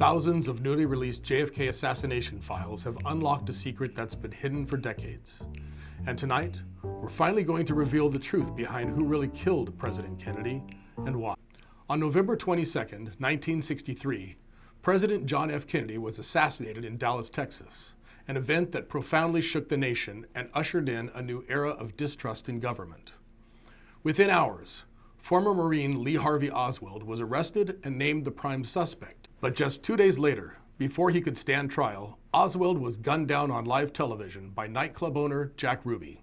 Thousands of newly released JFK assassination files have unlocked a secret that's been hidden for decades. And tonight, we're finally going to reveal the truth behind who really killed President Kennedy and why. On November 22, 1963, President John F. Kennedy was assassinated in Dallas, Texas, an event that profoundly shook the nation and ushered in a new era of distrust in government. Within hours, former Marine Lee Harvey Oswald was arrested and named the prime suspect. But just 2 days later, before he could stand trial, Oswald was gunned down on live television by nightclub owner Jack Ruby,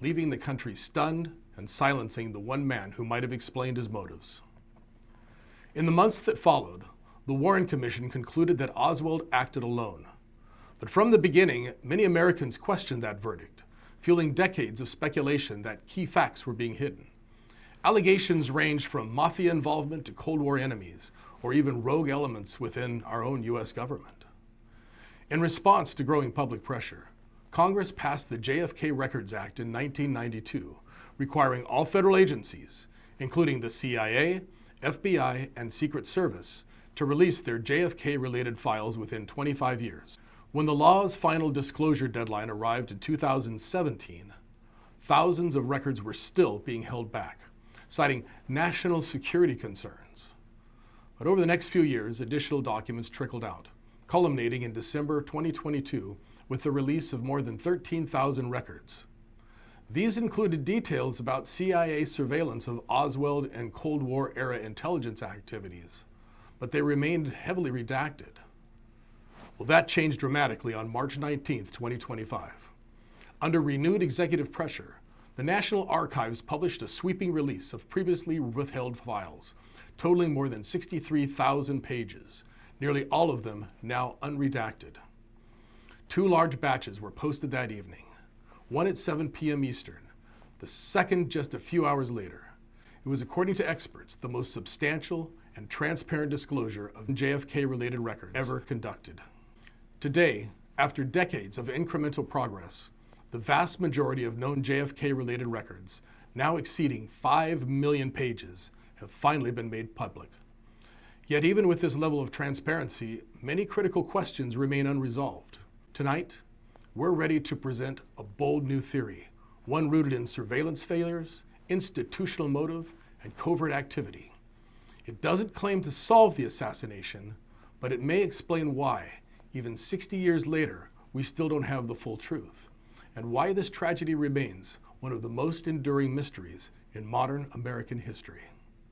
leaving the country stunned and silencing the one man who might have explained his motives. In the months that followed, the Warren Commission concluded that Oswald acted alone. But from the beginning, many Americans questioned that verdict, fueling decades of speculation that key facts were being hidden. Allegations ranged from mafia involvement to Cold War enemies, or even rogue elements within our own U.S. government. In response to growing public pressure, Congress passed the JFK Records Act in 1992, requiring all federal agencies, including the CIA, FBI, and Secret Service, to release their JFK-related files within 25 years. When the law's final disclosure deadline arrived in 2017, thousands of records were still being held back, citing national security concerns. But over the next few years, additional documents trickled out, culminating in December 2022 with the release of more than 13,000 records. These included details about CIA surveillance of Oswald and Cold War-era intelligence activities, but they remained heavily redacted. Well, that changed dramatically on March 19, 2025. Under renewed executive pressure, the National Archives published a sweeping release of previously withheld files, totaling more than 63,000 pages, nearly all of them now unredacted. 2 large batches were posted that evening, one at 7 p.m. Eastern, the second just a few hours later. It was, according to experts, the most substantial and transparent disclosure of JFK-related records ever conducted. Today, after decades of incremental progress, the vast majority of known JFK-related records, now exceeding 5 million pages, have finally been made public. Yet even with this level of transparency, many critical questions remain unresolved. Tonight, we're ready to present a bold new theory, one rooted in surveillance failures, institutional motive, and covert activity. It doesn't claim to solve the assassination, but it may explain why, even 60 years later, we still don't have the full truth, and why this tragedy remains one of the most enduring mysteries in modern American history.